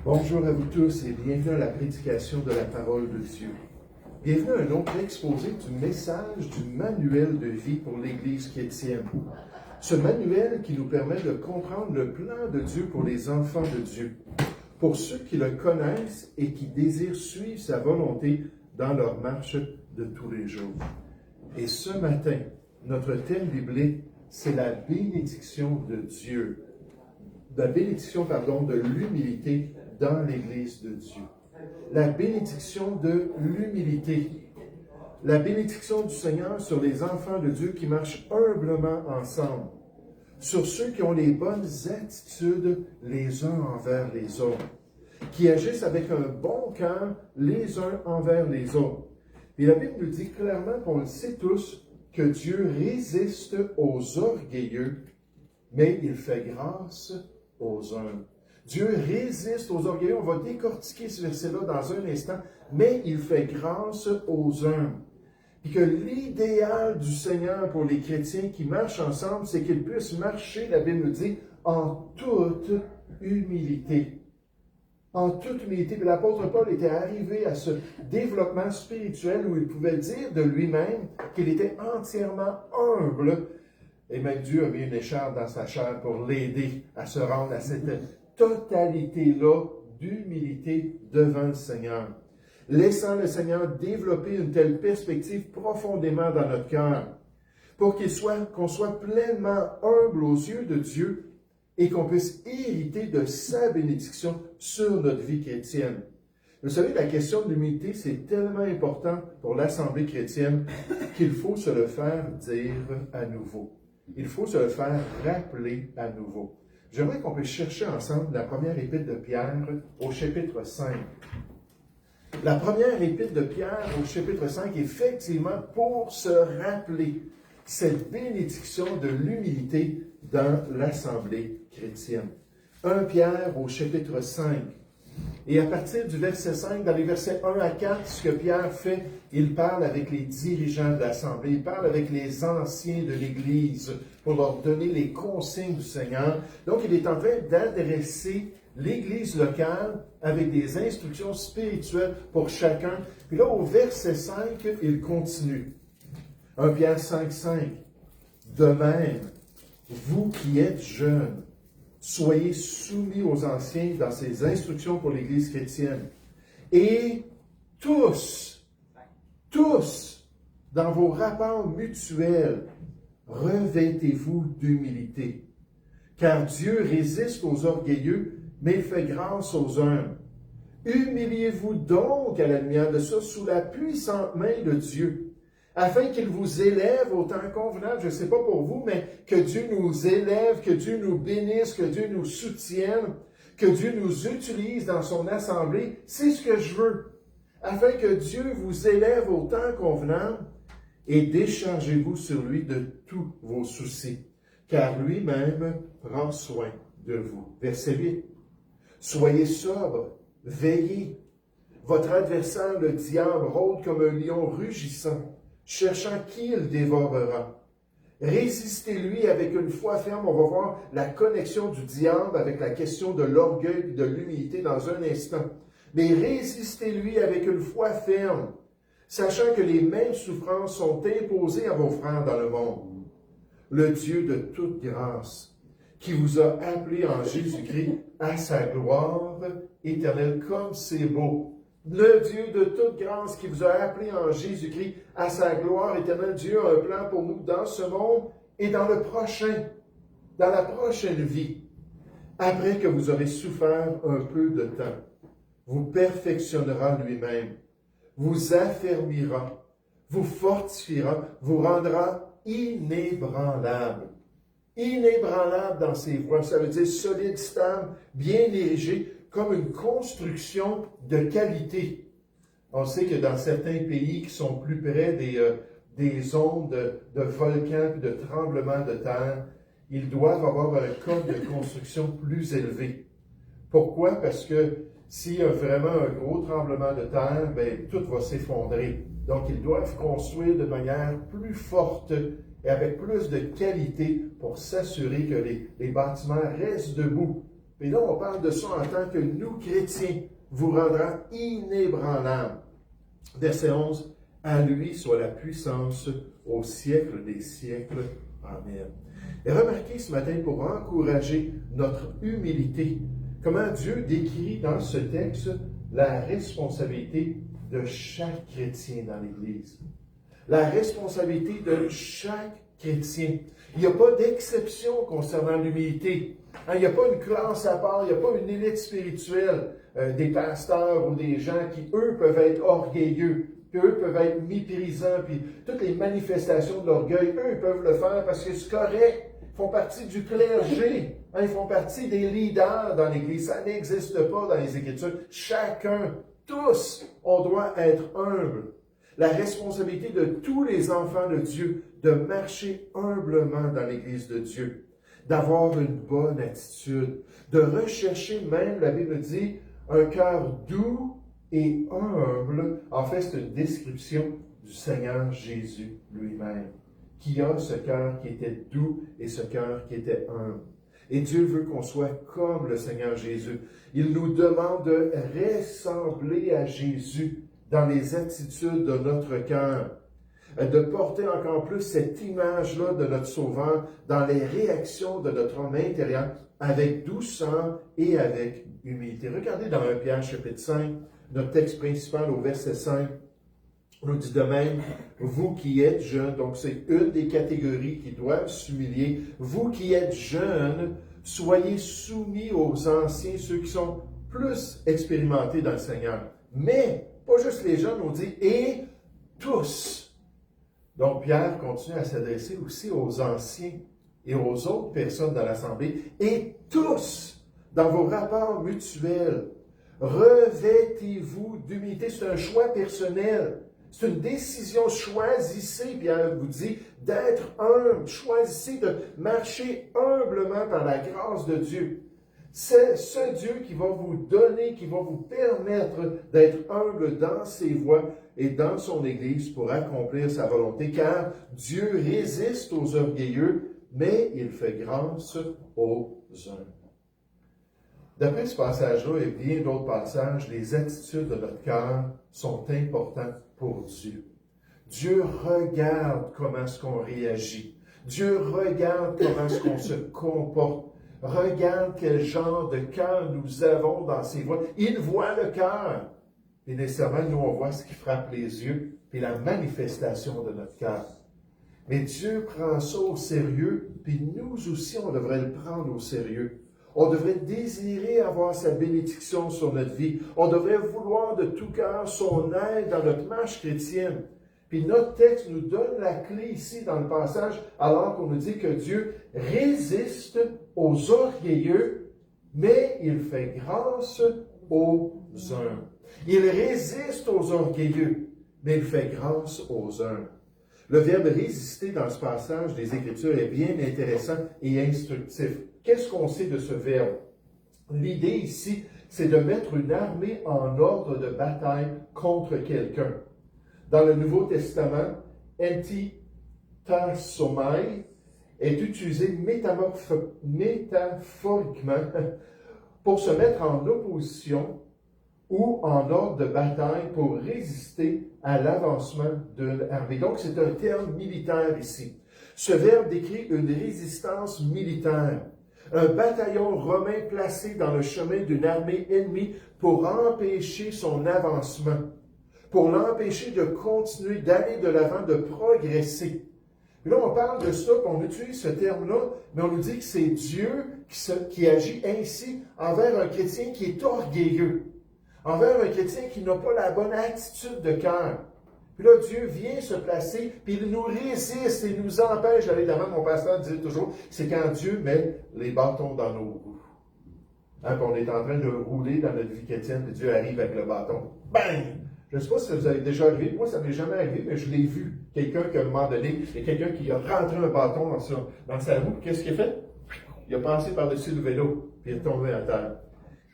Bonjour à vous tous et bienvenue à la prédication de la parole de Dieu. Bienvenue à un autre exposé du message du manuel de vie pour l'Église chrétienne. Ce manuel qui nous permet de comprendre le plan de Dieu pour les enfants de Dieu, pour ceux qui le connaissent et qui désirent suivre sa volonté dans leur marche de tous les jours. Et ce matin, notre thème biblique, c'est la bénédiction de Dieu. La bénédiction, de l'humilité dans l'Église de Dieu. La bénédiction de l'humilité. La bénédiction du Seigneur sur les enfants de Dieu qui marchent humblement ensemble. Sur ceux qui ont les bonnes attitudes les uns envers les autres. Qui agissent avec un bon cœur les uns envers les autres. Et la Bible nous dit clairement qu'on le sait tous, que Dieu résiste aux orgueilleux, mais il fait grâce aux humbles. Dieu résiste aux orgueilleux. On va décortiquer ce verset-là dans un instant, mais il fait grâce aux humbles. Et que l'idéal du Seigneur pour les chrétiens qui marchent ensemble, c'est qu'ils puissent marcher, la Bible nous dit, en toute humilité. En toute humilité. Puis l'apôtre Paul était arrivé à ce développement spirituel où il pouvait dire de lui-même qu'il était entièrement humble. Et même Dieu a mis une écharpe dans sa chair pour l'aider à se rendre à cette totalité-là d'humilité devant le Seigneur. Laissant le Seigneur développer une telle perspective profondément dans notre cœur pour qu'on soit pleinement humble aux yeux de Dieu et qu'on puisse hériter de sa bénédiction sur notre vie chrétienne. Vous savez, la question de l'humilité, c'est tellement important pour l'Assemblée chrétienne qu'il faut se le faire dire à nouveau. Il faut se le faire rappeler à nouveau. J'aimerais qu'on puisse chercher ensemble la première épître de Pierre au chapitre 5. La première épître de Pierre au chapitre 5, effectivement, pour se rappeler cette bénédiction de l'humilité dans l'Assemblée chrétienne. 1 Pierre au chapitre 5. Et à partir du verset 5, dans les versets 1 à 4, ce que Pierre fait, il parle avec les dirigeants de l'Assemblée, il parle avec les anciens de l'Église pour leur donner les consignes du Seigneur. Donc, il est en train d'adresser l'Église locale avec des instructions spirituelles pour chacun. Puis là, au verset 5, il continue. 1 Pierre 5, 5. De même, vous qui êtes jeunes, soyez soumis aux anciens dans ces instructions pour l'Église chrétienne. Et tous, dans vos rapports mutuels, revêtez-vous d'humilité. Car Dieu résiste aux orgueilleux, mais il fait grâce aux humbles. Humiliez-vous donc à la lumière de ça sous la puissante main de Dieu, afin qu'il vous élève au temps convenable. Je ne sais pas pour vous, mais que Dieu nous élève, que Dieu nous bénisse, que Dieu nous soutienne, que Dieu nous utilise dans son assemblée. C'est ce que je veux. Afin que Dieu vous élève au temps convenable et déchargez-vous sur lui de tous vos soucis, car lui-même prend soin de vous. Verset 8. Soyez sobres, veillez. Votre adversaire, le diable, rôde comme un lion rugissant, cherchant qui il dévorera. Résistez-lui avec une foi ferme. On va voir la connexion du diable avec la question de l'orgueil et de l'humilité dans un instant. Mais résistez-lui avec une foi ferme, sachant que les mêmes souffrances sont imposées à vos frères dans le monde. Le Dieu de toute grâce, qui vous a appelé en Jésus-Christ à sa gloire éternelle, comme c'est beau. Le Dieu de toute grâce qui vous a appelé en Jésus-Christ à sa gloire éternelle. Dieu a un plan pour nous dans ce monde et dans le prochain, dans la prochaine vie. Après que vous aurez souffert un peu de temps, vous perfectionnera lui-même, vous affermira, vous fortifiera, vous rendra inébranlable. Inébranlable dans ses voies, ça veut dire solide, stable, bien érigé, comme une construction de qualité. On sait que dans certains pays qui sont plus près des zones de volcans et de tremblements de terre, ils doivent avoir un code de construction plus élevé. Pourquoi? Parce que s'il y a vraiment un gros tremblement de terre, tout va s'effondrer. Donc, ils doivent construire de manière plus forte et avec plus de qualité pour s'assurer que les bâtiments restent debout Et là, on parle de ça en tant que nous, chrétiens, vous rendra inébranlables. Verset 11, à lui soit la puissance au siècle des siècles. Amen. Et remarquez ce matin, pour encourager notre humilité, comment Dieu décrit dans ce texte la responsabilité de chaque chrétien dans l'Église. La responsabilité de chaque chrétien. Il n'y a pas d'exception concernant l'humilité. Il n'y a pas une classe à part, il n'y a pas une élite spirituelle, des pasteurs ou des gens qui, eux, peuvent être orgueilleux, puis eux peuvent être méprisants, puis toutes les manifestations de l'orgueil, eux, ils peuvent le faire parce que c'est correct. Ils font partie du clergé. Ils font partie des leaders dans l'Église. Ça n'existe pas dans les Écritures. Chacun, tous, on doit être humble. La responsabilité de tous les enfants de Dieu de marcher humblement dans l'Église de Dieu, d'avoir une bonne attitude, de rechercher même, la Bible dit, un cœur doux et humble. En fait, c'est une description du Seigneur Jésus lui-même, qui a ce cœur qui était doux et ce cœur qui était humble. Et Dieu veut qu'on soit comme le Seigneur Jésus. Il nous demande de ressembler à Jésus dans les attitudes de notre cœur, de porter encore plus cette image-là de notre Sauveur dans les réactions de notre homme intérieur avec douceur et avec humilité. Regardez dans 1 Pierre chapitre 5, notre texte principal au verset 5, on nous dit de même, vous qui êtes jeunes, donc c'est une des catégories qui doivent s'humilier, vous qui êtes jeunes, soyez soumis aux anciens, ceux qui sont plus expérimentés dans le Seigneur. Mais, pas juste les jeunes, on dit, et tous. Donc, Pierre continue à s'adresser aussi aux anciens et aux autres personnes dans l'Assemblée, et tous, dans vos rapports mutuels, revêtez-vous d'humilité. C'est un choix personnel. C'est une décision. Choisissez, Pierre vous dit, d'être humble. Choisissez de marcher humblement par la grâce de Dieu. C'est ce Dieu qui va vous donner, qui va vous permettre d'être humble dans ses voies et dans son Église pour accomplir sa volonté, car Dieu résiste aux orgueilleux, mais il fait grâce aux humbles. D'après ce passage-là et bien d'autres passages, les attitudes de notre cœur sont importantes pour Dieu. Dieu regarde comment est-ce qu'on réagit. Dieu regarde comment est-ce qu'on se comporte. Regarde quel genre de cœur nous avons dans ses voies. Il voit le cœur. Et nécessairement, nous, on voit ce qui frappe les yeux, puis la manifestation de notre cœur. Mais Dieu prend ça au sérieux, puis nous aussi, on devrait le prendre au sérieux. On devrait désirer avoir sa bénédiction sur notre vie. On devrait vouloir de tout cœur son aide dans notre marche chrétienne. Puis notre texte nous donne la clé ici dans le passage, alors qu'on nous dit que Dieu résiste aux orgueilleux, mais il fait grâce aux humbles. Il résiste aux orgueilleux, mais il fait grâce aux humbles. Le verbe résister dans ce passage des Écritures est bien intéressant et instructif. Qu'est-ce qu'on sait de ce verbe? L'idée ici, c'est de mettre une armée en ordre de bataille contre quelqu'un. Dans le Nouveau Testament, entitasomai est utilisé métaphoriquement pour se mettre en opposition ou en ordre de bataille pour résister à l'avancement d'une armée. Donc, c'est un terme militaire ici. Ce verbe décrit une résistance militaire. Un bataillon romain placé dans le chemin d'une armée ennemie pour empêcher son avancement, pour l'empêcher de continuer, d'aller de l'avant, de progresser. Et là, on parle de ça, on utilise ce terme-là, mais on nous dit que c'est Dieu qui agit ainsi envers un chrétien qui est orgueilleux, envers un chrétien qui n'a pas la bonne attitude de cœur. Puis là, Dieu vient se placer, puis il nous résiste et nous empêche d'aller de l'avant. Mon pasteur disait toujours, c'est quand Dieu met les bâtons dans nos roues. Puis on est en train de rouler dans notre vie chrétienne, puis Dieu arrive avec le bâton. Bang! Je ne sais pas si ça vous avez déjà arrivé. Moi, ça ne m'est jamais arrivé, mais je l'ai vu. Quelqu'un qui, à un moment donné, il y a quelqu'un qui a rentré un bâton dans sa roue. Qu'est-ce qu'il a fait? Il a passé par-dessus le vélo, puis il est tombé à terre.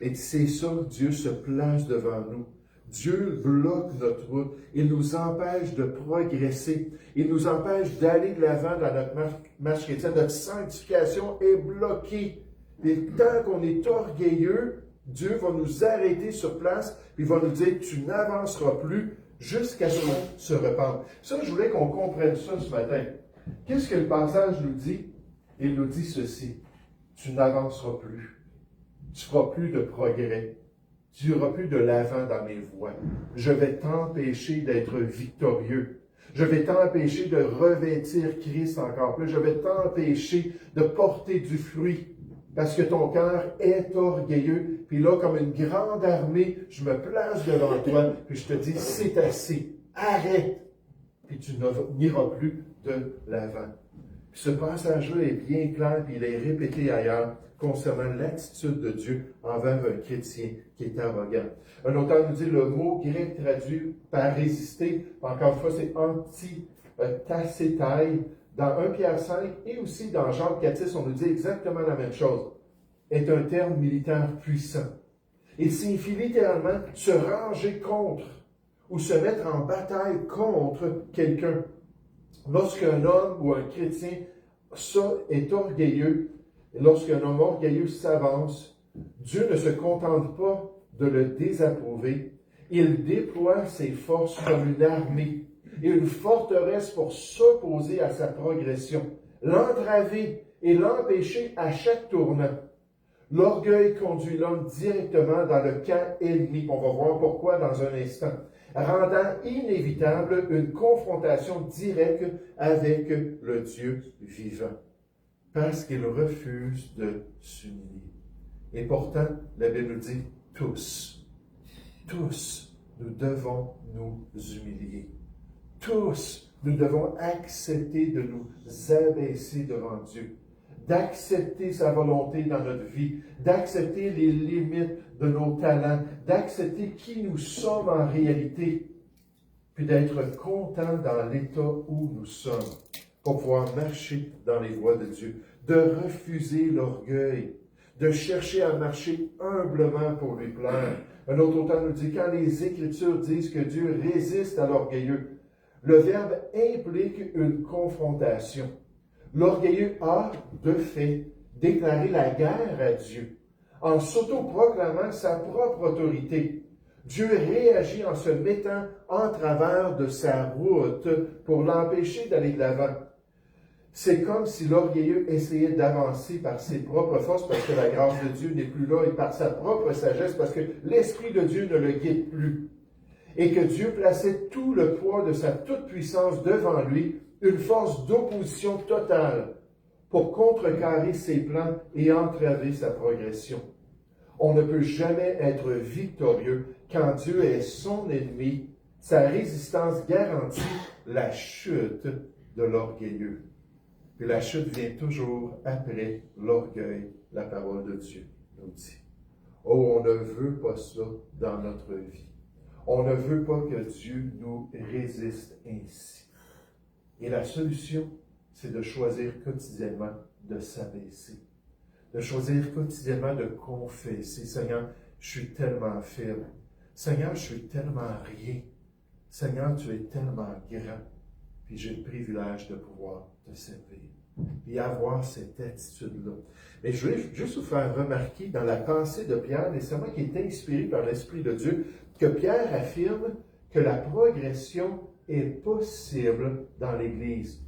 Et c'est ça, Dieu se place devant nous. Dieu bloque notre route. Il nous empêche de progresser. Il nous empêche d'aller de l'avant dans notre marche chrétienne. Notre sanctification est bloquée. Et tant qu'on est orgueilleux, Dieu va nous arrêter sur place, puis il va nous dire, tu n'avanceras plus jusqu'à ce qu'on se repente. Ça, je voulais qu'on comprenne ça ce matin. Qu'est-ce que le passage nous dit? Il nous dit ceci, tu n'avanceras plus. Tu ne feras plus de progrès. Tu n'auras plus de l'avant dans mes voies. Je vais t'empêcher d'être victorieux. Je vais t'empêcher de revêtir Christ encore plus. Je vais t'empêcher de porter du fruit. Parce que ton cœur est orgueilleux. Puis là, comme une grande armée, je me place devant toi. Puis je te dis, c'est assez. Arrête. Puis tu n'iras plus de l'avant. Puis ce passage-là est bien clair, puis il est répété ailleurs concernant l'attitude de Dieu envers un chrétien qui est arrogant. Un auteur nous dit le mot grec traduit par résister, encore une fois, c'est antitacétaï. Dans 1 Pierre 5 et aussi dans Jean 4, on nous dit exactement la même chose. Est un terme militaire puissant. Il signifie littéralement se ranger contre ou se mettre en bataille contre quelqu'un. Lorsqu'un homme ou un chrétien est orgueilleux, lorsqu'un homme orgueilleux s'avance, Dieu ne se contente pas de le désapprouver. Il déploie ses forces comme une armée et une forteresse pour s'opposer à sa progression, l'entraver et l'empêcher à chaque tournant. L'orgueil conduit l'homme directement dans le camp ennemi. On va voir pourquoi dans un instant, rendant inévitable une confrontation directe avec le Dieu vivant, parce qu'il refuse de s'humilier. Et pourtant, la Bible nous dit, tous, nous devons nous humilier. Tous, nous devons accepter de nous abaisser devant Dieu, d'accepter sa volonté dans notre vie, d'accepter les limites de nos talents, d'accepter qui nous sommes en réalité, puis d'être content dans l'état où nous sommes, pour pouvoir marcher dans les voies de Dieu, de refuser l'orgueil, de chercher à marcher humblement pour lui plaire. Un autre auteur nous dit, quand les Écritures disent que Dieu résiste à l'orgueilleux, le verbe implique une confrontation. L'orgueilleux a, de fait, déclaré la guerre à Dieu, en s'autoproclamant sa propre autorité. Dieu réagit en se mettant en travers de sa route pour l'empêcher d'aller de l'avant. C'est comme si l'orgueilleux essayait d'avancer par ses propres forces parce que la grâce de Dieu n'est plus là et par sa propre sagesse parce que l'Esprit de Dieu ne le guide plus. Et que Dieu plaçait tout le poids de sa toute-puissance devant lui, une force d'opposition totale pour contrecarrer ses plans et entraver sa progression. On ne peut jamais être victorieux quand Dieu est son ennemi. Sa résistance garantit la chute de l'orgueilleux. Puis la chute vient toujours après l'orgueil, la parole de Dieu nous dit. Oh, on ne veut pas ça dans notre vie. On ne veut pas que Dieu nous résiste ainsi. Et la solution, c'est de choisir quotidiennement de s'abaisser. De choisir quotidiennement de confesser. Seigneur, je suis tellement faible. Seigneur, je suis tellement rien. Seigneur, tu es tellement grand. Puis j'ai le privilège de pouvoir te servir. Puis avoir cette attitude-là. Mais je voulais juste vous faire remarquer dans la pensée de Pierre, nécessairement qui est inspirée par l'Esprit de Dieu, que Pierre affirme que la progression est possible dans l'Église.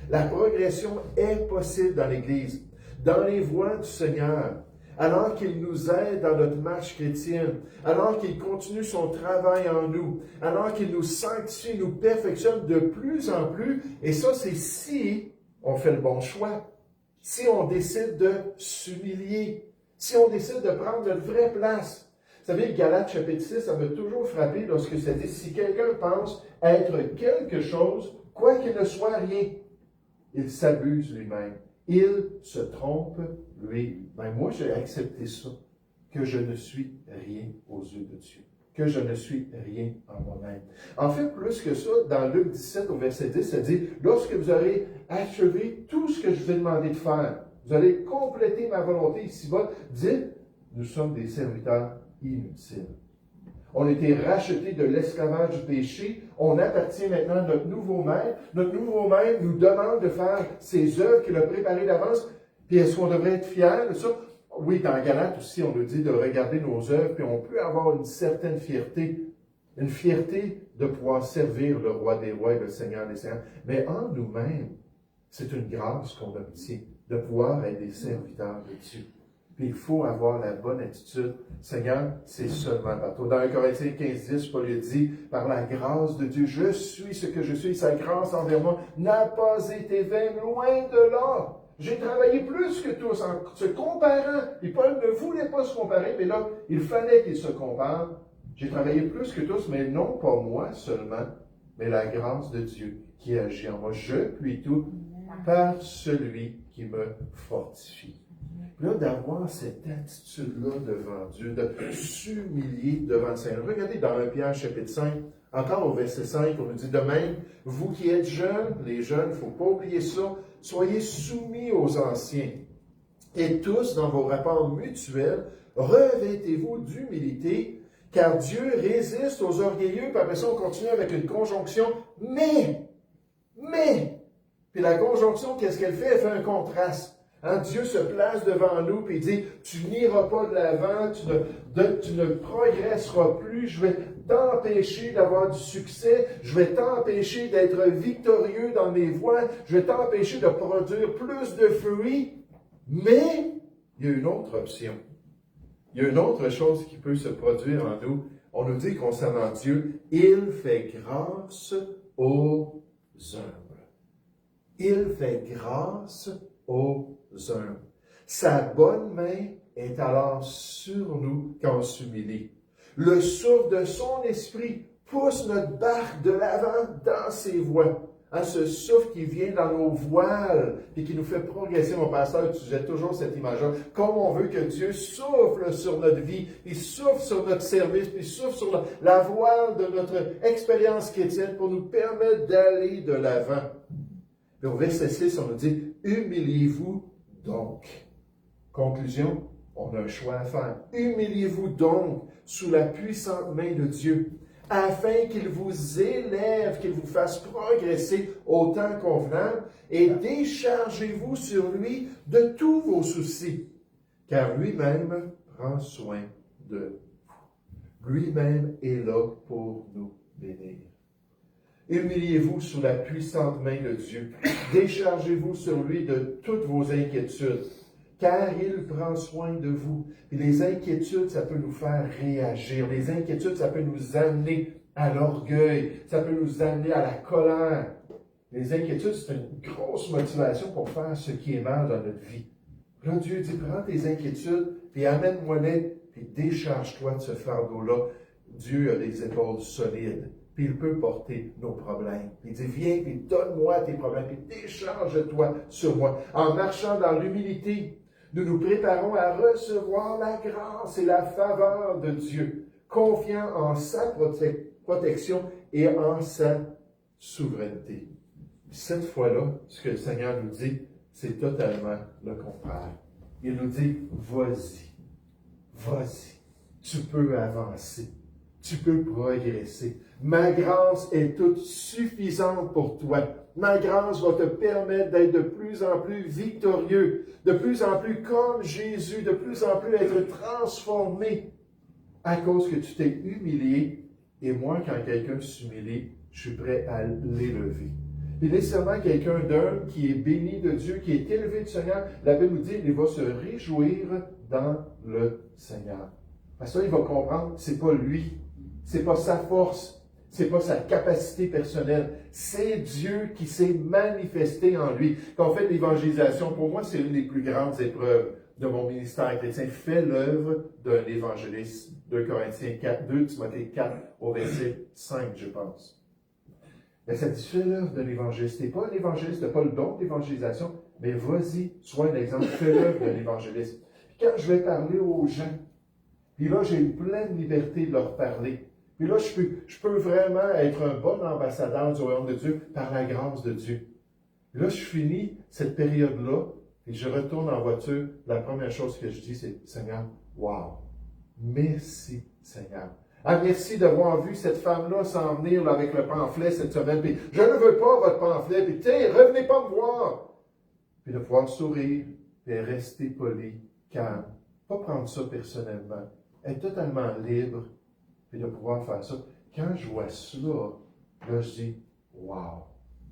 La progression est possible dans l'Église, dans les voies du Seigneur, alors qu'il nous aide dans notre marche chrétienne, alors qu'il continue son travail en nous, alors qu'il nous sanctifie, nous perfectionne de plus en plus. Et ça, c'est si on fait le bon choix, si on décide de s'humilier, si on décide de prendre notre vraie place. Vous savez, Galates chapitre 6, ça m'a toujours frappé lorsque ça dit, si quelqu'un pense être quelque chose, quoi qu'il ne soit rien, il s'abuse lui-même. Il se trompe lui-même. Moi, j'ai accepté ça, que je ne suis rien aux yeux de Dieu, que je ne suis rien en moi-même. En fait, plus que ça, dans Luc 17 au verset 10, ça dit, lorsque vous aurez achevé tout ce que je vous ai demandé de faire, vous allez compléter ma volonté ici-bas, dites, nous sommes des serviteurs inutiles. On a été rachetés de l'esclavage du péché. On appartient maintenant à notre nouveau maître. Notre nouveau maître nous demande de faire ces œuvres qu'il a préparées d'avance. Puis est-ce qu'on devrait être fiers de ça? Oui, dans Galates aussi, on nous dit de regarder nos œuvres, puis on peut avoir une certaine fierté. Une fierté de pouvoir servir le roi des rois et le Seigneur des seigneurs. Mais en nous-mêmes, c'est une grâce qu'on obtient de pouvoir être des serviteurs de Dieu. Puis il faut avoir la bonne attitude. Seigneur, c'est seulement par toi. Dans 1 Corinthiens 15:10, Paul dit, par la grâce de Dieu, je suis ce que je suis. Sa grâce envers moi n'a pas été vaine, loin de là. J'ai travaillé plus que tous en se comparant. Et Paul ne voulait pas se comparer, mais là, il fallait qu'il se compare. J'ai travaillé plus que tous, mais non pas moi seulement, mais la grâce de Dieu qui agit en moi. Je puis tout par celui qui me fortifie. Là, d'avoir cette attitude-là devant Dieu, de s'humilier devant le Seigneur. Regardez dans 1 Pierre chapitre 5, encore au verset 5, on nous dit de même, vous qui êtes jeunes, les jeunes, il ne faut pas oublier ça, soyez soumis aux anciens. Et tous, dans vos rapports mutuels, revêtez-vous d'humilité, car Dieu résiste aux orgueilleux, puis après ça, on continue avec une conjonction, mais, puis la conjonction, qu'est-ce qu'elle fait? Elle fait un contraste. Hein, Dieu se place devant nous et il dit, tu n'iras pas de l'avant, tu ne progresseras plus, je vais t'empêcher d'avoir du succès, je vais t'empêcher d'être victorieux dans mes voies, je vais t'empêcher de produire plus de fruits, mais il y a une autre option. Il y a une autre chose qui peut se produire en nous. On nous dit concernant Dieu, il fait grâce aux humbles. Il fait grâce aux humbles. Sa bonne main est alors sur nous quand on s'humilie. Le souffle de son esprit pousse notre barque de l'avant dans ses voies. Hein, ce souffle qui vient dans nos voiles et qui nous fait progresser. Mon pasteur utilisait toujours cette image-là. Comme on veut que Dieu souffle sur notre vie, il souffle sur notre service, puis souffle sur la voile de notre expérience chrétienne pour nous permettre d'aller de l'avant. Et au verset 6, on nous dit, humiliez-vous donc. Conclusion, on a un choix à faire. Humiliez-vous donc sous la puissante main de Dieu, afin qu'il vous élève, qu'il vous fasse progresser au temps convenable, et déchargez-vous sur lui de tous vos soucis, car lui-même prend soin de vous. Lui-même est là pour nous bénir. Humiliez-vous sous la puissante main de Dieu. Déchargez-vous sur lui de toutes vos inquiétudes, car il prend soin de vous. Et les inquiétudes, ça peut nous faire réagir. Les inquiétudes, ça peut nous amener à l'orgueil. Ça peut nous amener à la colère. Les inquiétudes, c'est une grosse motivation pour faire ce qui est mal dans notre vie. Là, Dieu dit, prends tes inquiétudes, puis amène-moi-les, puis décharge-toi de ce fardeau-là. Dieu a des épaules solides. Puis il peut porter nos problèmes. Il dit, viens, puis donne-moi tes problèmes, puis décharge-toi sur moi. En marchant dans l'humilité, nous nous préparons à recevoir la grâce et la faveur de Dieu, confiant en sa protection et en sa souveraineté. Cette fois-là, ce que le Seigneur nous dit, c'est totalement le contraire. Il nous dit, vas-y, tu peux avancer, tu peux progresser. Ma grâce est toute suffisante pour toi. Ma grâce va te permettre d'être de plus en plus victorieux, de plus en plus comme Jésus, de plus en plus être transformé à cause que tu t'es humilié. Et moi, quand quelqu'un s'humilie, je suis prêt à l'élever. Et nécessairement quelqu'un d'humble qui est béni de Dieu, qui est élevé du Seigneur, la Bible nous dit qu'il va se réjouir dans le Seigneur. Parce que là, il va comprendre, c'est pas lui, c'est pas sa force, c'est pas sa capacité personnelle, c'est Dieu qui s'est manifesté en lui. Quand on fait l'évangélisation, pour moi, c'est une des plus grandes épreuves de mon ministère chrétien. Fais l'œuvre d'un évangéliste. 2 Corinthiens 4, 2 Timothée 4, au verset 5, je pense. Mais ça dit, fais l'œuvre de l'évangéliste. Tu n'es pas un évangéliste, tu n'as pas le don d'évangélisation, mais vas-y, sois un exemple, fais l'œuvre de l'évangéliste. Puis quand je vais parler aux gens, puis là, j'ai une pleine liberté de leur parler. Puis là, je peux vraiment être un bon ambassadeur du royaume de Dieu par la grâce de Dieu. Puis là, je finis cette période-là, et je retourne en voiture. La première chose que je dis, c'est, Seigneur, wow, merci, Seigneur. Ah, merci d'avoir vu cette femme-là s'en venir là, avec le pamphlet cette semaine. Puis, je ne veux pas votre pamphlet. Puis, tiens, revenez pas me voir. Puis de pouvoir sourire, et rester poli, calme, Pas prendre ça personnellement. Être totalement libre, puis de pouvoir faire ça. Quand je vois cela, là, je dis, wow!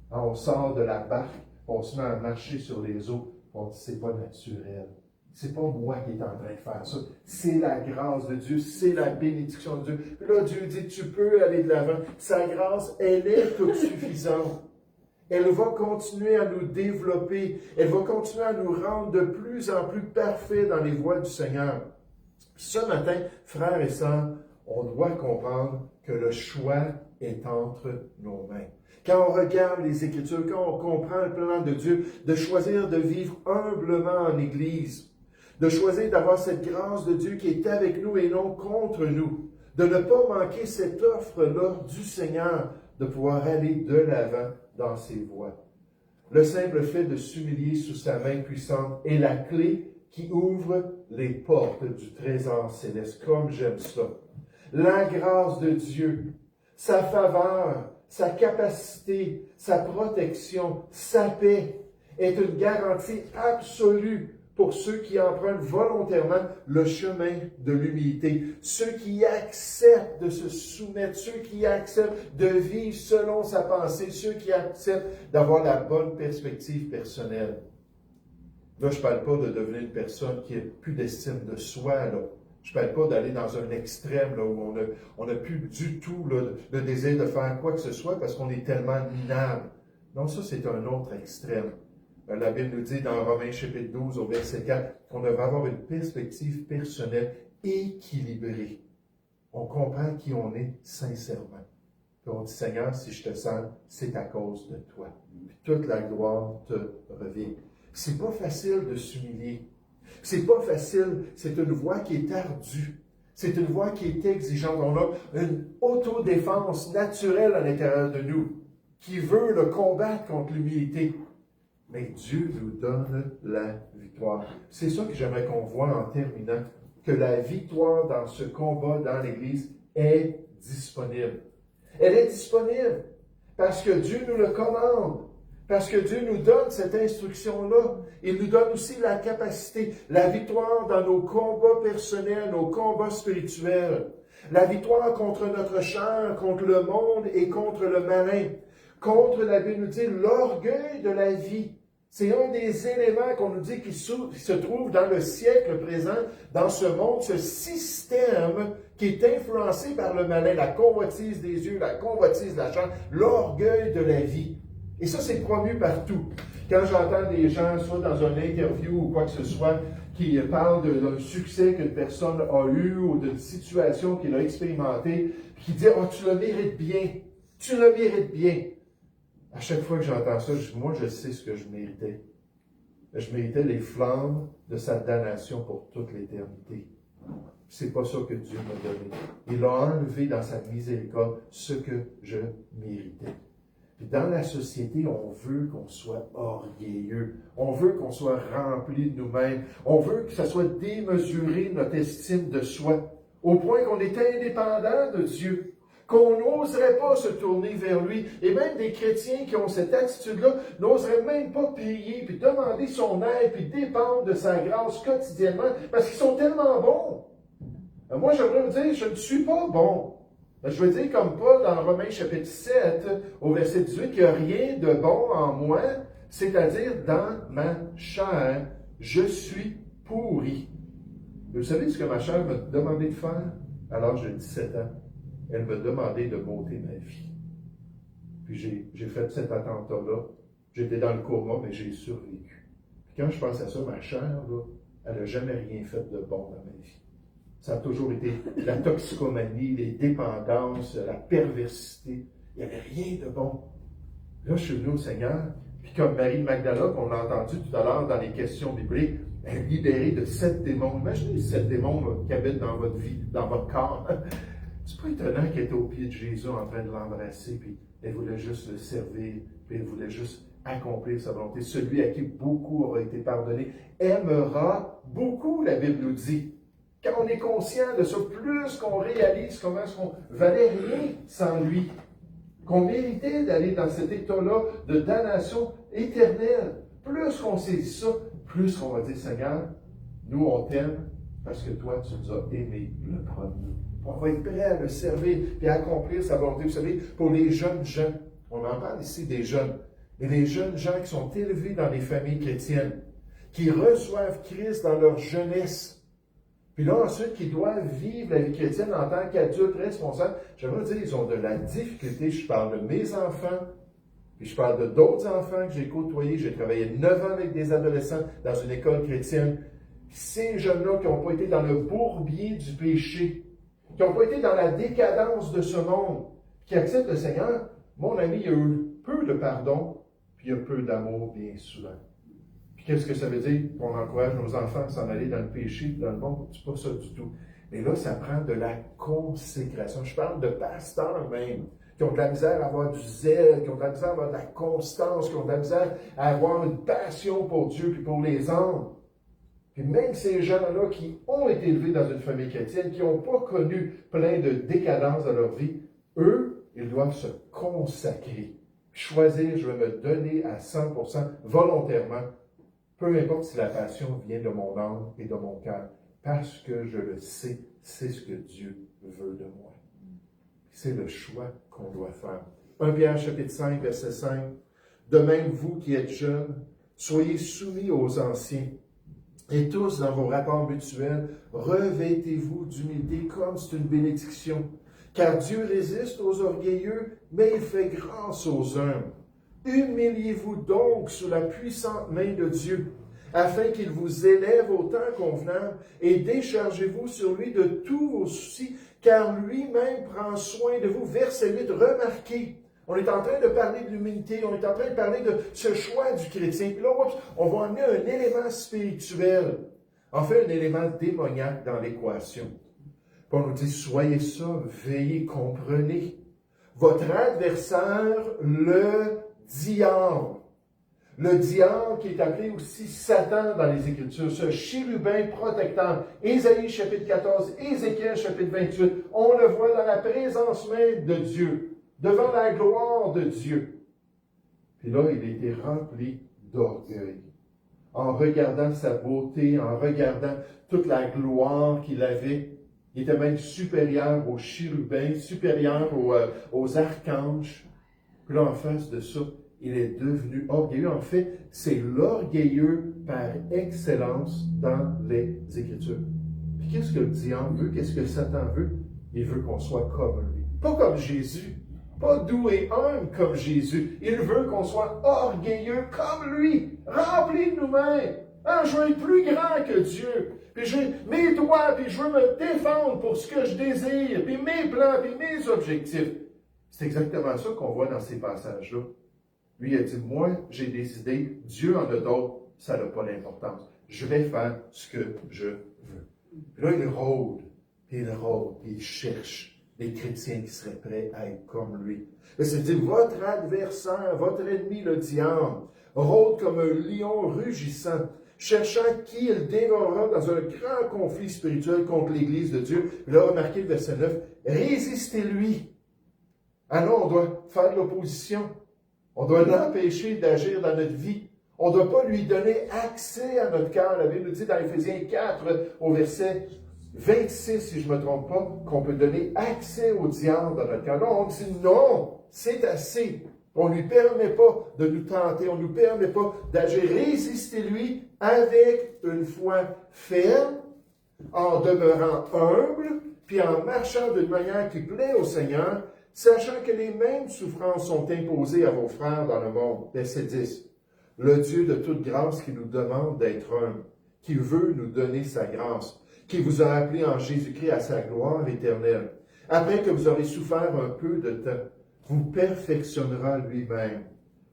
Hein, on sort de la barque, on se met à marcher sur les eaux, on dit, c'est pas naturel. C'est pas moi qui est en train de faire ça. C'est la grâce de Dieu, c'est la bénédiction de Dieu. Puis là, Dieu dit, tu peux aller de l'avant. Sa grâce, elle est toute suffisante. Elle va continuer à nous développer. Elle va continuer à nous rendre de plus en plus parfaits dans les voies du Seigneur. Ce matin, frères et sœurs, on doit comprendre que le choix est entre nos mains. Quand on regarde les Écritures, quand on comprend le plan de Dieu, de choisir de vivre humblement en Église, de choisir d'avoir cette grâce de Dieu qui est avec nous et non contre nous, de ne pas manquer cette offre-là du Seigneur, de pouvoir aller de l'avant dans ses voies. Le simple fait de s'humilier sous sa main puissante est la clé qui ouvre les portes du trésor céleste, comme j'aime ça. La grâce de Dieu, sa faveur, sa capacité, sa protection, sa paix est une garantie absolue pour ceux qui empruntent volontairement le chemin de l'humilité, ceux qui acceptent de se soumettre, ceux qui acceptent de vivre selon sa pensée, ceux qui acceptent d'avoir la bonne perspective personnelle. Là, je ne parle pas de devenir une personne qui n'a plus d'estime de soi, là. Je ne parle pas d'aller dans un extrême là, où on n'a plus du tout là, le désir de faire quoi que ce soit parce qu'on est tellement minable. Non, ça, c'est un autre extrême. La Bible nous dit dans Romains chapitre 12 au verset 4 qu'on devrait avoir une perspective personnelle équilibrée. On comprend qui on est sincèrement. Puis on dit, Seigneur, si je te sens, c'est à cause de toi. Puis toute la gloire te revient. C'est pas facile de s'humilier. C'est pas facile. C'est une voie qui est ardue. C'est une voie qui est exigeante. On a une autodéfense naturelle à l'intérieur de nous qui veut le combattre contre l'humilité. Mais Dieu nous donne la victoire. C'est ça que j'aimerais qu'on voit en terminant, que la victoire dans ce combat dans l'Église est disponible. Elle est disponible parce que Dieu nous le commande, parce que Dieu nous donne cette instruction-là. Il nous donne aussi la capacité, la victoire dans nos combats personnels, nos combats spirituels, la victoire contre notre chair, contre le monde et contre le malin, contre, la Bible nous dit, l'orgueil de la vie. C'est un des éléments qu'on nous dit qui se trouve dans le siècle présent, dans ce monde, ce système qui est influencé par le malin, la convoitise des yeux, la convoitise de la chair, l'orgueil de la vie. Et ça, c'est promu partout. Quand j'entends des gens, soit dans une interview ou quoi que ce soit, qui parlent d'un succès qu'une personne a eu ou d'une situation qu'il a expérimentée, qui dit « Oh, tu le mérites bien, tu le mérites bien ». À chaque fois que j'entends ça, moi, je sais ce que je méritais. Je méritais les flammes de sa damnation pour toute l'éternité. C'est pas ça que Dieu m'a donné. Il a enlevé dans sa miséricorde ce que je méritais. Puis dans la société, on veut qu'on soit orgueilleux. On veut qu'on soit rempli de nous-mêmes. On veut que ça soit démesuré, notre estime de soi, au point qu'on est indépendant de Dieu, qu'on n'oserait pas se tourner vers lui. Et même des chrétiens qui ont cette attitude-là n'oseraient même pas prier, puis demander son aide, puis dépendre de sa grâce quotidiennement, parce qu'ils sont tellement bons. Moi, j'aimerais vous dire, je ne suis pas bon. Je veux dire, comme Paul dans Romains chapitre 7, au verset 18, qu'il n'y a rien de bon en moi, c'est-à-dire dans ma chair, je suis pourri. Vous savez ce que ma chair m'a demandé de faire à l'âge de 17 ans? Elle me demandait de m'ôter ma vie. Puis j'ai fait cet attentat-là. J'étais dans le coma, mais j'ai survécu. Puis quand je pense à ça, ma chair, là, elle n'a jamais rien fait de bon dans ma vie. Ça a toujours été la toxicomanie, les dépendances, la perversité. Il n'y avait rien de bon. Là, je suis venu au Seigneur, puis comme Marie Magdala, qu'on a entendu tout à l'heure dans les questions bibliques, elle est libérée de 7 démons. Imaginez les 7 démons là, qui habitent dans votre vie, dans votre corps. C'est pas étonnant qu'elle était au pied de Jésus en train de l'embrasser, puis elle voulait juste le servir, puis elle voulait juste accomplir sa volonté. Celui à qui beaucoup aura été pardonné aimera beaucoup, la Bible nous dit. Quand on est conscient de ça, plus qu'on réalise comment est-ce qu'on valait rien sans lui, qu'on méritait d'aller dans cet état-là de damnation éternelle, plus qu'on saisit ça, plus qu'on va dire, Seigneur, nous on t'aime, parce que toi, tu nous as aimés le premier. On va être prêt à le servir et à accomplir sa volonté. Vous savez, pour les jeunes gens, on en parle ici des jeunes, mais les jeunes gens qui sont élevés dans les familles chrétiennes, qui reçoivent Christ dans leur jeunesse, puis là, ensuite, qui doivent vivre la vie chrétienne en tant qu'adultes responsables, j'aimerais dire, ils ont de la difficulté. Je parle de mes enfants, puis je parle de d'autres enfants que j'ai côtoyés. J'ai travaillé 9 ans avec des adolescents dans une école chrétienne. Ces jeunes-là qui n'ont pas été dans le bourbier du péché, qui n'ont pas été dans la décadence de ce monde, qui acceptent le Seigneur, mon ami, il y a eu peu de pardon, puis il y a peu d'amour bien souvent. Puis qu'est-ce que ça veut dire? On encourage nos enfants à s'en aller dans le péché, dans le monde. C'est pas ça du tout. Mais là, ça prend de la consécration. Je parle de pasteurs même, qui ont de la misère à avoir du zèle, qui ont de la misère à avoir de la constance, qui ont de la misère à avoir une passion pour Dieu puis pour les âmes. Puis même ces gens-là qui ont été élevés dans une famille chrétienne, qui n'ont pas connu plein de décadence dans leur vie, eux, ils doivent se consacrer. Choisir, je vais me donner à 100% volontairement, peu importe si la passion vient de mon âme et de mon cœur, parce que je le sais, c'est ce que Dieu veut de moi. C'est le choix qu'on doit faire. 1 Pierre chapitre 5, verset 5. De même, vous qui êtes jeunes, soyez soumis aux anciens. Et tous, dans vos rapports mutuels, revêtez-vous d'humilité comme c'est une bénédiction. Car Dieu résiste aux orgueilleux, mais il fait grâce aux humbles. Humiliez-vous donc sous la puissante main de Dieu, afin qu'il vous élève au temps convenable, et déchargez-vous sur lui de tous vos soucis, car lui-même prend soin de vous. Verset 8, remarquez, on est en train de parler de l'humilité, on est en train de parler de ce choix du chrétien. Puis là, on va emmener un élément spirituel, en fait un élément démoniaque dans l'équation. Puis on nous dit, soyez ça, veillez, comprenez. Votre adversaire, le diable. Le diable qui est appelé aussi Satan dans les Écritures, ce chérubin protecteur. Ésaïe chapitre 14, Ézéchiel chapitre 28, on le voit dans la présence même de Dieu, devant la gloire de Dieu. Puis là, il était rempli d'orgueil. En regardant sa beauté, en regardant toute la gloire qu'il avait, il était même supérieur aux chérubins, supérieur aux archanges. Puis là, en face de ça, il est devenu orgueilleux. En fait, c'est l'orgueilleux par excellence dans les Écritures. Puis qu'est-ce que le diable veut? Qu'est-ce que Satan veut? Il veut qu'on soit comme lui. Pas comme Jésus. Pas doux et humble comme Jésus. Il veut qu'on soit orgueilleux comme lui. Rempli de nous-mêmes. Ah, je veux être plus grand que Dieu. Puis j'ai mes droits, puis je veux me défendre pour ce que je désire, puis mes plans, puis mes objectifs. C'est exactement ça qu'on voit dans ces passages-là. Lui, il a dit, moi, j'ai des idées, Dieu en a d'autres, ça n'a pas d'importance. Je vais faire ce que je veux. Puis là, il rôde, puis il cherche des chrétiens qui seraient prêts à être comme lui. Mais c'est dit, votre adversaire, votre ennemi, le diable, rôde comme un lion rugissant, cherchant qui il dévorera dans un grand conflit spirituel contre l'Église de Dieu. Puis là, remarquez le verset 9, résistez-lui. Ah non, on doit faire de l'opposition. On doit l'empêcher d'agir dans notre vie. On ne doit pas lui donner accès à notre cœur. La Bible nous dit dans Éphésiens 4, au verset 26, si je ne me trompe pas, qu'on peut donner accès au diable dans notre cœur. Non, on dit non, c'est assez. On ne lui permet pas de nous tenter, on ne nous permet pas d'agir. Résistez-lui avec une foi ferme, en demeurant humble, puis en marchant d'une manière qui plaît au Seigneur, sachant que les mêmes souffrances sont imposées à vos frères dans le monde. Verset 10. Le Dieu de toute grâce qui nous demande d'être humbles, qui veut nous donner sa grâce, qui vous a appelé en Jésus-Christ à sa gloire éternelle, après que vous aurez souffert un peu de temps, vous perfectionnera lui-même,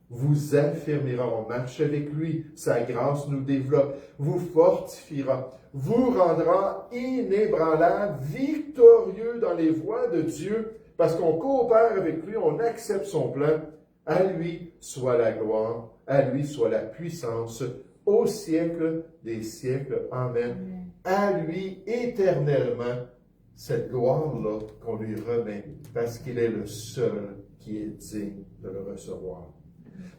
vous affirmera, on marche avec lui, sa grâce nous développe, vous fortifiera, vous rendra inébranlable, victorieux dans les voies de Dieu, parce qu'on coopère avec lui, on accepte son plan. À lui soit la gloire, à lui soit la puissance, au siècle des siècles. Amen. À lui éternellement, cette gloire-là qu'on lui remet, parce qu'il est le seul qui est digne de le recevoir.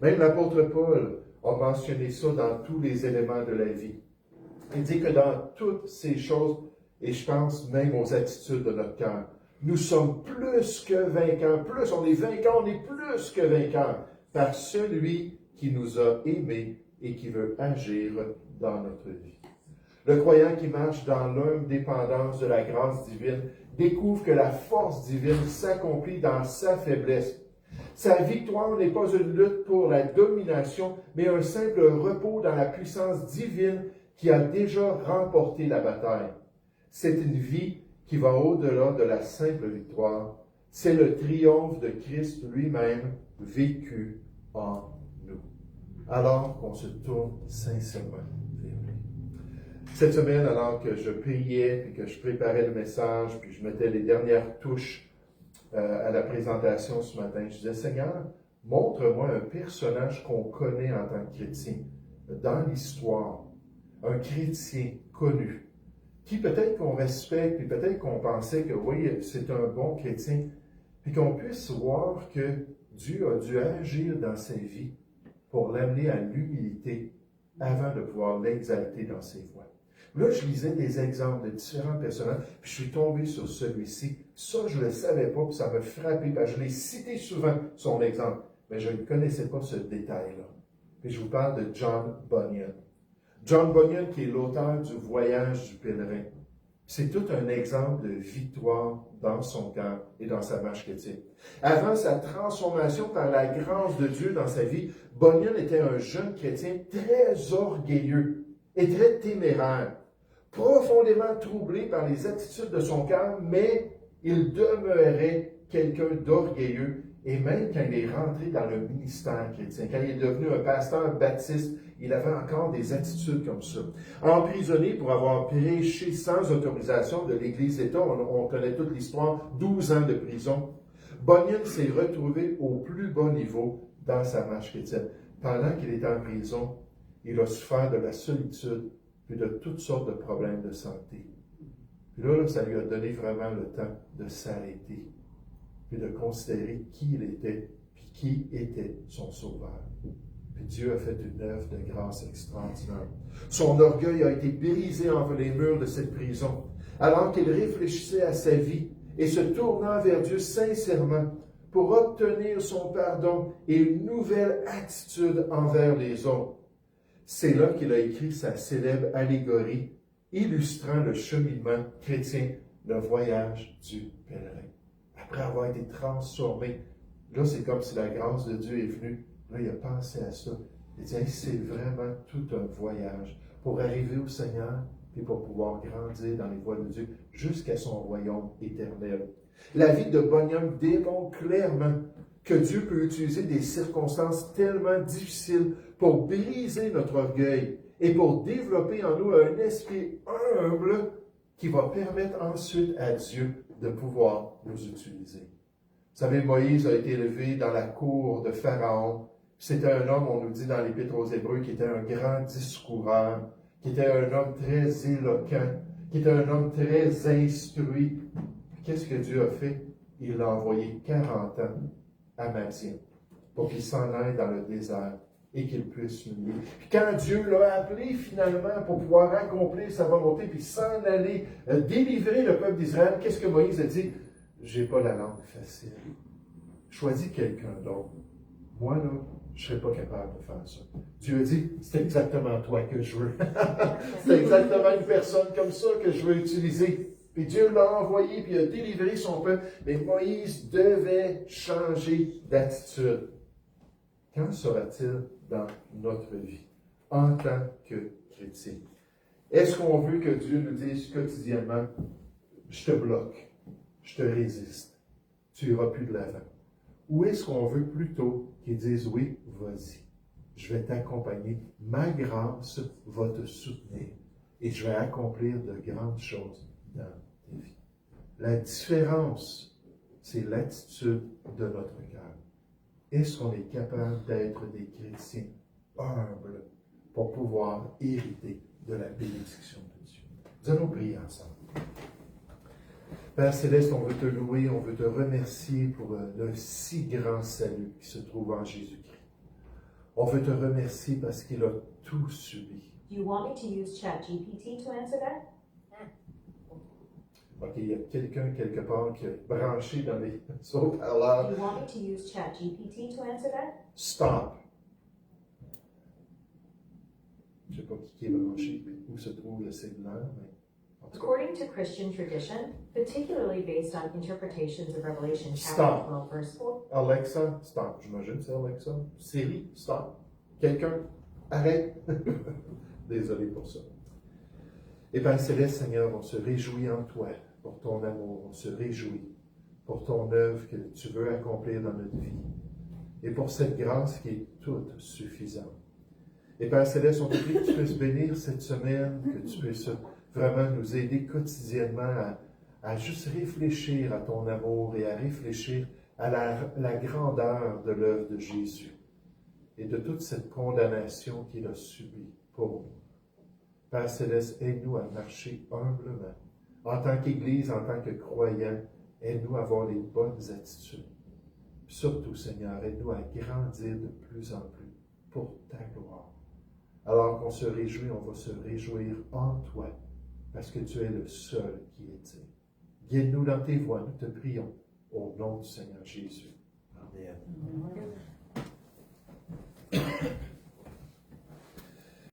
Même l'apôtre Paul a mentionné ça dans tous les éléments de la vie. Il dit que dans toutes ces choses, et je pense même aux attitudes de notre cœur, nous sommes plus que vainqueurs. Plus on est vainqueurs, on est plus que vainqueurs par celui qui nous a aimés et qui veut agir dans notre vie. Le croyant qui marche dans l'indépendance de la grâce divine découvre que la force divine s'accomplit dans sa faiblesse. Sa victoire n'est pas une lutte pour la domination, mais un simple repos dans la puissance divine qui a déjà remporté la bataille. C'est une vie qui va au-delà de la simple victoire. C'est le triomphe de Christ lui-même vécu en nous. Alors qu'on se tourne sincèrement vers lui. Cette semaine, alors que je priais, puis que je préparais le message, puis je mettais les dernières touches à la présentation ce matin, je disais, Seigneur, montre-moi un personnage qu'on connaît en tant que chrétien, dans l'histoire, un chrétien connu, qui peut-être qu'on respecte, puis peut-être qu'on pensait que oui, c'est un bon chrétien, puis qu'on puisse voir que Dieu a dû agir dans sa vie pour l'amener à l'humilité avant de pouvoir l'exalter dans ses voies. Là, je lisais des exemples de différents personnages, puis je suis tombé sur celui-ci. Ça, je ne le savais pas, puis ça m'a frappé, parce que je l'ai cité souvent, son exemple, mais je ne connaissais pas ce détail-là. Puis je vous parle de John Bunyan. John Bunyan, qui est l'auteur du Voyage du pèlerin. C'est tout un exemple de victoire dans son cœur et dans sa marche chrétienne. Avant sa transformation par la grâce de Dieu dans sa vie, Bunyan était un jeune chrétien très orgueilleux et très téméraire, profondément troublé par les attitudes de son cœur, mais il demeurait quelqu'un d'orgueilleux. Et même quand il est rentré dans le ministère chrétien, quand il est devenu un pasteur baptiste, il avait encore des attitudes comme ça. Emprisonné pour avoir prêché sans autorisation de l'Église-État, on connaît toute l'histoire, 12 ans de prison. Bunyan s'est retrouvé au plus bas niveau dans sa marche chrétienne. Pendant qu'il était en prison, il a souffert de la solitude puis de toutes sortes de problèmes de santé. Puis là, ça lui a donné vraiment le temps de s'arrêter puis de considérer qui il était puis qui était son sauveur. Puis Dieu a fait une œuvre de grâce extraordinaire. Son orgueil a été brisé entre les murs de cette prison, alors qu'il réfléchissait à sa vie et se tournant vers Dieu sincèrement pour obtenir son pardon et une nouvelle attitude envers les autres. C'est là qu'il a écrit sa célèbre allégorie illustrant le cheminement chrétien, le voyage du pèlerin. Après avoir été transformé, là c'est comme si la grâce de Dieu est venue. Là, il a pensé à ça. Il dit, c'est vraiment tout un voyage pour arriver au Seigneur et pour pouvoir grandir dans les voies de Dieu jusqu'à son royaume éternel. La vie de Bunyan démontre clairement que Dieu peut utiliser des circonstances tellement difficiles pour briser notre orgueil et pour développer en nous un esprit humble qui va permettre ensuite à Dieu de pouvoir nous utiliser. Vous savez, Moïse a été élevé dans la cour de Pharaon. C'était un homme, on nous dit dans l'Épître aux Hébreux, qui était un grand discoureur, qui était un homme très éloquent, qui était un homme très instruit. Qu'est-ce que Dieu a fait? Il l'a envoyé 40 ans à Madian pour qu'il s'en aille dans le désert et qu'il puisse l'unir. Puis quand Dieu l'a appelé finalement pour pouvoir accomplir sa volonté puis s'en aller délivrer le peuple d'Israël, qu'est-ce que Moïse a dit? J'ai pas la langue facile. Choisis quelqu'un d'autre. Moi, là, je ne serais pas capable de faire ça. Dieu a dit, c'est exactement toi que je veux. C'est exactement une personne comme ça que je veux utiliser. Puis Dieu l'a envoyé, puis il a délivré son peuple. Mais Moïse devait changer d'attitude. Quand sera-t-il dans notre vie, en tant que chrétien? Est-ce qu'on veut que Dieu nous dise quotidiennement, je te bloque, je te résiste, tu iras plus de l'avant? Ou est-ce qu'on veut plutôt qu'il dise, oui, vas-y, je vais t'accompagner, ma grâce va te soutenir et je vais accomplir de grandes choses dans ta vie. La différence, c'est l'attitude de notre cœur. Est-ce qu'on est capable d'être des chrétiens humbles pour pouvoir hériter de la bénédiction de Dieu? Nous allons prier ensemble. Père Céleste, on veut te louer, on veut te remercier pour le si grand salut qui se trouve en Jésus-Christ. On veut te remercier parce qu'il a tout subi. Do you want me to use ChatGPT to answer that? OK, il y a quelqu'un quelque part qui a branché dans les Do haut-parleurs. you want me to use ChatGPT to answer that? Stop. Je ne sais pas qui est branché, puis où se trouve le cellulaire, mais en tout cas. According to Christian tradition, particularly based on interpretations of Revelation Stop. chapter 12, verse 4, Alexa, stop. J'imagine que c'est Alexa. Siri, stop. Quelqu'un, arrête. Désolé pour ça. Et Père Céleste, Seigneur, on se réjouit en toi pour ton amour. On se réjouit pour ton œuvre que tu veux accomplir dans notre vie. Et pour cette grâce qui est toute suffisante. Et Père Céleste, on te prie que tu puisses bénir cette semaine, que tu puisses vraiment nous aider quotidiennement à juste réfléchir à ton amour et à réfléchir à la grandeur de l'œuvre de Jésus et de toute cette condamnation qu'il a subie pour nous. Père Céleste, aide-nous à marcher humblement. En tant qu'Église, en tant que croyants, aide-nous à avoir les bonnes attitudes. Surtout, Seigneur, aide-nous à grandir de plus en plus pour ta gloire. Alors qu'on se réjouit, on va se réjouir en toi, parce que tu es le seul qui est digne. Guide-nous dans tes voies, nous te prions, au nom du Seigneur Jésus. Amen.